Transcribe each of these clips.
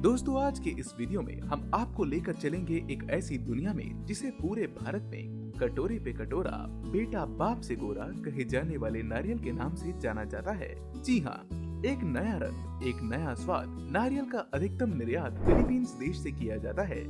दोस्तों, आज के इस वीडियो में हम आपको लेकर चलेंगे एक ऐसी दुनिया में जिसे पूरे भारत में कटोरे पे कटोरा, बेटा बाप से गोरा कहे जाने वाले नारियल के नाम से जाना जाता है। जी हाँ, एक नया रंग, एक नया स्वाद। नारियल का अधिकतम निर्यात फिलीपींस देश से किया जाता है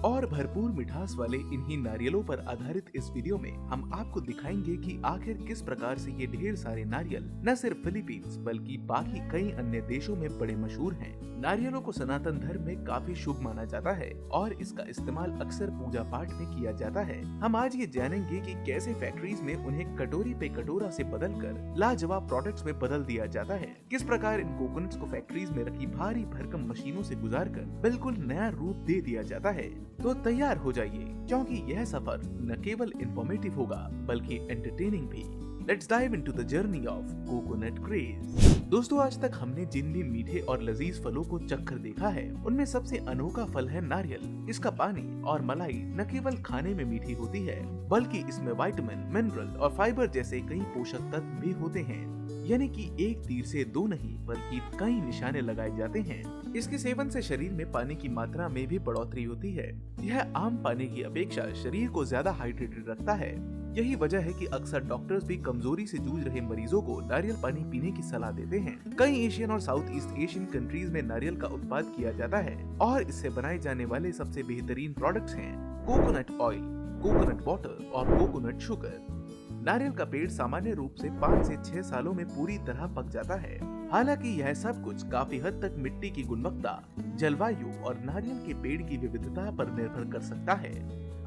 और भरपूर मिठास वाले इन्हीं नारियलों पर आधारित इस वीडियो में हम आपको दिखाएंगे कि आखिर किस प्रकार से ये ढेर सारे नारियल न सिर्फ फिलीपींस बल्कि बाकी कई अन्य देशों में बड़े मशहूर हैं। नारियलों को सनातन धर्म में काफी शुभ माना जाता है और इसका इस्तेमाल अक्सर पूजा पाठ में किया जाता है। हम आज ये जानेंगे कि कैसे फैक्ट्रीज में उन्हें कटोरी पे कटोरा से बदलकर लाजवाब प्रोडक्ट्स में बदल दिया जाता है। किस प्रकार इन कोकोनट्स को फैक्ट्रीज में रखी भारी भरकम मशीनों से गुजारकर बिल्कुल नया रूप दे दिया जाता है। तो तैयार हो जाइए, क्योंकि यह सफर न केवल इंफॉर्मेटिव होगा बल्कि एंटरटेनिंग भी। Let's dive into the journey of coconut craze। दोस्तों, आज तक हमने जिन भी मीठे और लजीज फलों को चखकर देखा है, उनमें सबसे अनोखा फल है नारियल। इसका पानी और मलाई न केवल खाने में मीठी होती है, बल्कि इसमें विटामिन, मिनरल और फाइबर जैसे कई पोषक तत्व भी होते हैं। यानी कि एक तीर से दो नहीं बल्कि कई निशाने लगाए जाते हैं। इसके सेवन से शरीर में पानी की मात्रा में भी बढ़ोतरी होती है। यह आम पानी की अपेक्षा शरीर को ज्यादा हाइड्रेटेड रखता है। यही वजह है कि अक्सर डॉक्टर्स भी कमजोरी से जूझ रहे मरीजों को नारियल पानी पीने की सलाह देते हैं। कई एशियन और साउथ ईस्ट एशियन कंट्रीज में नारियल का उत्पादन किया जाता है और इससे बनाए जाने वाले सबसे बेहतरीन प्रोडक्ट्स हैं कोकोनट ऑयल, कोकोनट वाटर और कोकोनट शुगर। नारियल का पेड़ सामान्य रूप से 5 से 6 सालों में पूरी तरह पक जाता है। हालांकि यह सब कुछ काफी हद तक मिट्टी की गुणवत्ता, जलवायु और नारियल के पेड़ की विविधता पर निर्भर कर सकता है।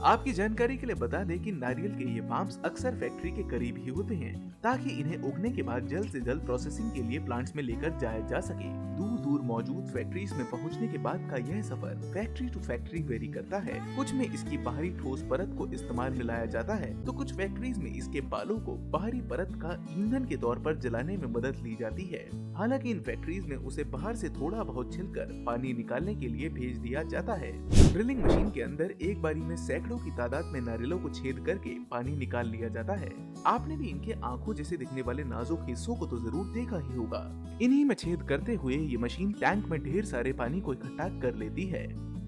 आपकी जानकारी के लिए बता दें कि नारियल के ये फार्म्स अक्सर फैक्ट्री के करीब ही होते हैं, ताकि इन्हें उगने के बाद जल्द से जल्द प्रोसेसिंग के लिए प्लांट्स में लेकर जाया जा सके। दूर दूर मौजूद फैक्ट्रीज में पहुंचने के बाद का यह सफर फैक्ट्री टू फैक्ट्री वेरी करता है। कुछ में इसकी बाहरी ठोस परत को इस्तेमाल में लाया जाता है, तो कुछ फैक्ट्रीज में इसके बालों को बाहरी परत का ईंधन के तौर पर जलाने में मदद ली जाती है। हालांकि इन फैक्ट्रीज में उसे बाहर से थोड़ा बहुत छिलकर पानी निकालने के लिए भेज दिया जाता है। ड्रिलिंग मशीन के अंदर एक बारी में सैकड़ों की तादाद में नारियलों को छेद करके पानी निकाल लिया जाता है। आपने भी इनके आंखों जैसे दिखने वाले नाजुक हिस्सों को तो जरूर देखा ही होगा। इन्हीं में छेद करते हुए ये मशीन टैंक में ढेर सारे पानी को इकट्ठा कर लेती है।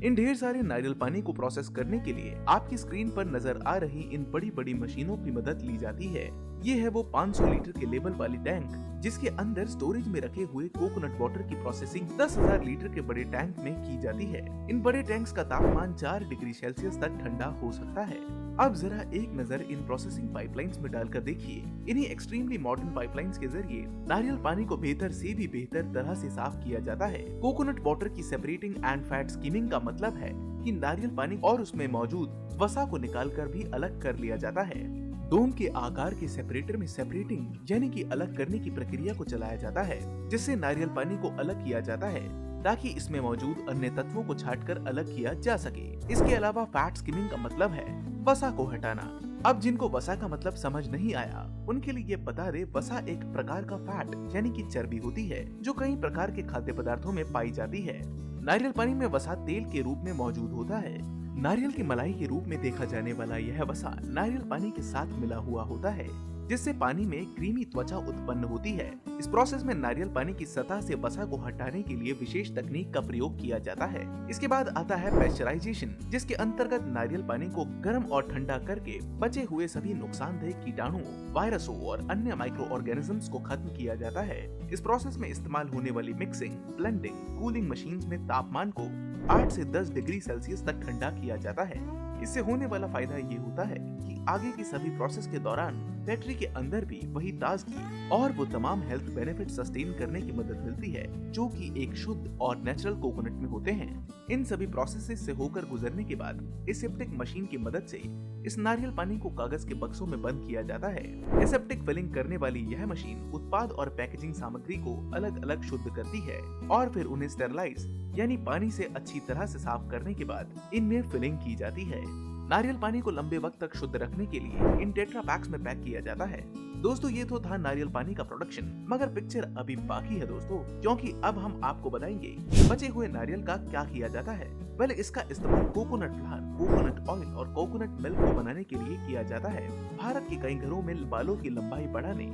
इन ढेर सारे नारियल पानी को प्रोसेस करने के लिए आपकी स्क्रीन पर नजर आ रही इन बड़ी बड़ी मशीनों की मदद ली जाती है। ये है वो 500 लीटर के लेवल वाली टैंक, जिसके अंदर स्टोरेज में रखे हुए कोकोनट वाटर की प्रोसेसिंग 10,000 लीटर के बड़े टैंक में की जाती है। इन बड़े टैंक्स का तापमान 4 डिग्री सेल्सियस तक ठंडा हो सकता है। अब जरा एक नजर इन प्रोसेसिंग पाइपलाइंस में डालकर देखिए। इन्हीं एक्सट्रीमली मॉडर्न पाइपलाइंस के जरिए नारियल पानी को बेहतर से भी बेहतर तरह से साफ किया जाता है। कोकोनट वाटर की सेपरेटिंग एंड फैट स्कीमिंग का मतलब है कि नारियल पानी और उसमें मौजूद वसा को निकालकर भी अलग कर लिया जाता है। डोम के आकार के सेपरेटर में सेपरेटिंग यानी कि अलग करने की प्रक्रिया को चलाया जाता है, जिससे नारियल पानी को अलग किया जाता है ताकि इसमें मौजूद अन्य तत्वों को छांटकर अलग किया जा सके। इसके अलावा फैट स्किमिंग का मतलब है वसा को हटाना। अब जिनको वसा का मतलब समझ नहीं आया, उनके लिए ये बता दे, वसा एक प्रकार का फैट यानी कि चर्बी होती है जो कई प्रकार के खाद्य पदार्थों में पाई जाती है। नारियल पानी में वसा तेल के रूप में मौजूद होता है। नारियल की मलाई के रूप में देखा जाने वाला यह वसा नारियल पानी के साथ मिला हुआ होता है, जिससे पानी में क्रीमी त्वचा उत्पन्न होती है। इस प्रोसेस में नारियल पानी की सतह से वसा को हटाने के लिए विशेष तकनीक का प्रयोग किया जाता है। इसके बाद आता है पैस्चराइजेशन, जिसके अंतर्गत नारियल पानी को गर्म और ठंडा करके बचे हुए सभी नुकसानदेह कीटाणु, वायरसों और अन्य माइक्रो ऑर्गेनिजम्स को खत्म किया जाता है। इस प्रोसेस में इस्तेमाल होने वाली मिक्सिंग, ब्लेंडिंग, कूलिंग मशीन्स में तापमान को 8 से 10 डिग्री सेल्सियस तक ठंडा किया जाता है। इससे होने वाला फायदा ये होता है कि आगे की सभी प्रोसेस के दौरान फैक्ट्री के अंदर भी वही ताजगी और वो तमाम हेल्थ बेनिफिट सस्टेन करने की मदद मिलती है जो कि एक शुद्ध और नेचुरल कोकोनट में होते हैं। इन सभी प्रोसेसेस से होकर गुजरने के बाद एसेप्टिक मशीन की मदद से इस नारियल पानी को कागज के बक्सों में बंद किया जाता है। एसेप्टिक फिलिंग करने वाली यह मशीन उत्पाद और पैकेजिंग सामग्री को अलग अलग शुद्ध करती है और फिर उन्हें स्टेरलाइज यानी पानी से अच्छी तरह से साफ करने के बाद इनमें फिलिंग की जाती है। नारियल पानी को लंबे वक्त तक शुद्ध रखने के लिए इन टेट्रा पैक्स में पैक किया जाता है। दोस्तों, ये तो था नारियल पानी का प्रोडक्शन, मगर पिक्चर अभी बाकी है दोस्तों, क्योंकि अब हम आपको बताएंगे बचे हुए नारियल का क्या किया जाता है। पहले इसका इस्तेमाल कोकोनट फ्लावर, कोकोनट ऑयल और कोकोनट मिल्क को बनाने के लिए किया जाता है। भारत के कई घरों में बालों की लंबाई बढ़ाने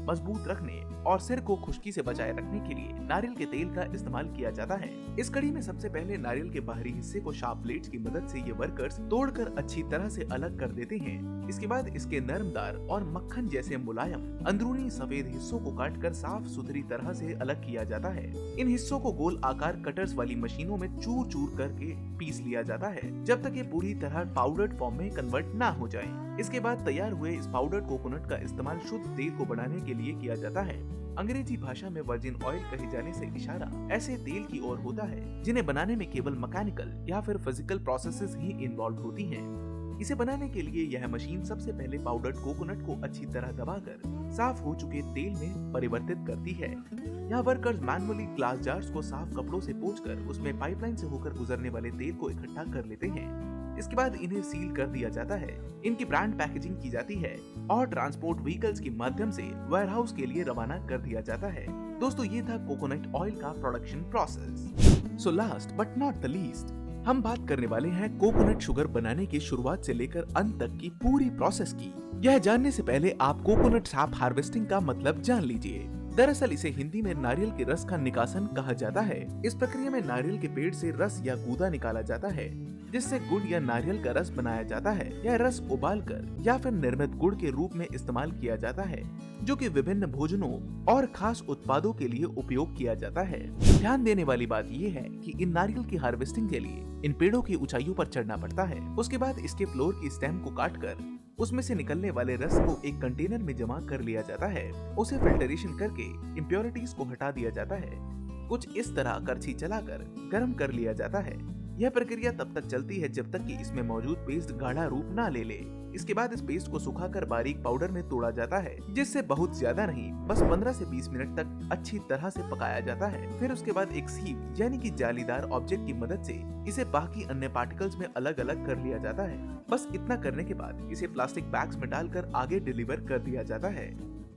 मजबूत रखने और सिर को खुश्की से बचाए रखने के लिए नारियल के तेल का इस्तेमाल किया जाता है। इस कड़ी में सबसे पहले नारियल के बाहरी हिस्से को शार्प ब्लेड्स की मदद से ये वर्कर्स तोड़कर अच्छी तरह से अलग कर देते हैं। इसके बाद इसके नरमदार और मक्खन जैसे मुलायम अंदरूनी सफेद हिस्सों को काटकर साफ सुथरी तरह से अलग किया जाता है। इन हिस्सों को गोल आकार कटर्स वाली मशीनों में चूर चूर करके पीस लिया जाता है, जब तक ये पूरी तरह पाउडर्ड फॉर्म में कन्वर्ट ना हो जाए। इसके बाद तैयार हुए इस पाउडर्ड कोकोनट का इस्तेमाल शुद्ध तेल को बनाने के लिए किया जाता है। अंग्रेजी भाषा में वर्जिन ऑयल कहे जाने से इशारा ऐसे तेल की ओर होता है जिन्हें बनाने में केवल मैकेनिकल या फिर फिजिकल प्रोसेसेस ही इन्वॉल्व होती हैं। इसे बनाने के लिए यह मशीन सबसे पहले पाउडर्ड कोकोनट को अच्छी तरह दबाकर साफ हो चुके तेल में परिवर्तित करती है। यहाँ वर्कर्स मैनुअली ग्लास जार्स को साफ कपड़ों से पोंछकर उसमें पाइपलाइन से होकर गुजरने वाले तेल को इकट्ठा कर लेते हैं। इसके बाद इन्हें सील कर दिया जाता है, इनकी ब्रांड पैकेजिंग की जाती है और ट्रांसपोर्ट व्हीकल्स के माध्यम से वेयरहाउस के लिए रवाना कर दिया जाता है। दोस्तों, ये था कोकोनट ऑयल का production process. So last but not the least, हम बात करने वाले हैं कोकोनट शुगर बनाने की शुरुआत से लेकर अंत तक की पूरी प्रोसेस की। यह जानने से पहले आप कोकोनट सैप हार्वेस्टिंग का मतलब जान लीजिए। दरअसल इसे हिंदी में नारियल के रस का निकासन कहा जाता है। इस प्रक्रिया में नारियल के पेड़ से रस या गूदा निकाला जाता है, जिससे गुड़ या नारियल का रस बनाया जाता है। यह रस उबालकर या फिर निर्मित गुड़ के रूप में इस्तेमाल किया जाता है, जो कि विभिन्न भोजनों और खास उत्पादों के लिए उपयोग किया जाता है। ध्यान देने वाली बात यह है कि इन नारियल की हार्वेस्टिंग के लिए इन पेड़ों की ऊंचाइयों पर चढ़ना पड़ता है। उसके बाद इसके फ्लोर की स्टेम को काटकर उसमें से निकलने वाले रस को एक कंटेनर में जमा कर लिया जाता है। उसे फिल्टरेशन करके इम्प्योरिटीज को हटा दिया जाता है। कुछ इस तरह करछी चलाकर गर्म कर लिया जाता है। यह प्रक्रिया तब तक चलती है जब तक कि इसमें मौजूद पेस्ट गाढ़ा रूप ना ले ले। इसके बाद इस पेस्ट को सुखाकर बारीक पाउडर में तोड़ा जाता है, जिससे बहुत ज्यादा नहीं, बस 15 से 20 मिनट तक अच्छी तरह से पकाया जाता है। फिर उसके बाद एक सीव यानी कि जालीदार ऑब्जेक्ट की मदद से इसे बाकी अन्य पार्टिकल्स में अलग अलग कर लिया जाता है। बस इतना करने के बाद इसे प्लास्टिक बैग्स में डालकर आगे डिलीवर कर दिया जाता है।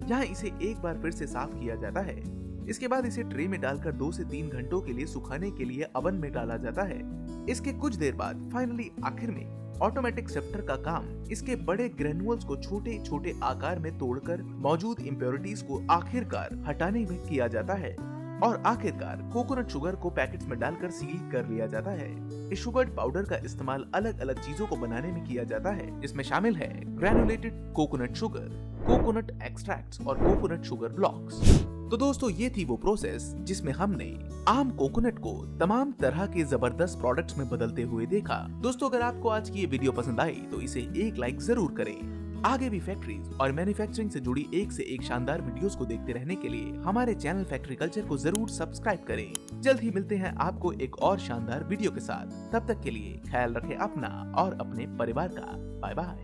यहाँ इसे एक बार फिर से साफ किया जाता है। इसके बाद इसे ट्रे में डालकर 2 से 3 घंटों के लिए सुखाने के लिए ओवन में डाला जाता है। इसके कुछ देर बाद फाइनली आखिर में ऑटोमेटिक सिफ्टर का काम इसके बड़े ग्रेनुअल्स को छोटे छोटे आकार में तोड़कर मौजूद इम्प्योरिटीज को आखिरकार हटाने में किया जाता है और आखिरकार कोकोनट शुगर को पैकेट्स में डालकर सील कर लिया जाता है। इस शुगर पाउडर का इस्तेमाल अलग अलग चीजों को बनाने में किया जाता है। इसमें शामिल है granulated coconut sugar, coconut extracts और कोकोनट शुगर ब्लॉक्स। तो दोस्तों, ये थी वो प्रोसेस जिसमें हमने आम कोकोनट को तमाम तरह के जबरदस्त प्रोडक्ट्स में बदलते हुए देखा। दोस्तों, अगर आपको आज की ये वीडियो पसंद आई तो इसे एक लाइक जरूर करें। आगे भी फैक्ट्रीज और मैन्युफैक्चरिंग से जुड़ी एक से एक शानदार वीडियोस को देखते रहने के लिए हमारे चैनल फैक्ट्री कल्चर को जरूर सब्सक्राइब करें। जल्द ही मिलते हैं आपको एक और शानदार वीडियो के साथ। तब तक के लिए ख्याल रखें अपना और अपने परिवार का। Bye bye.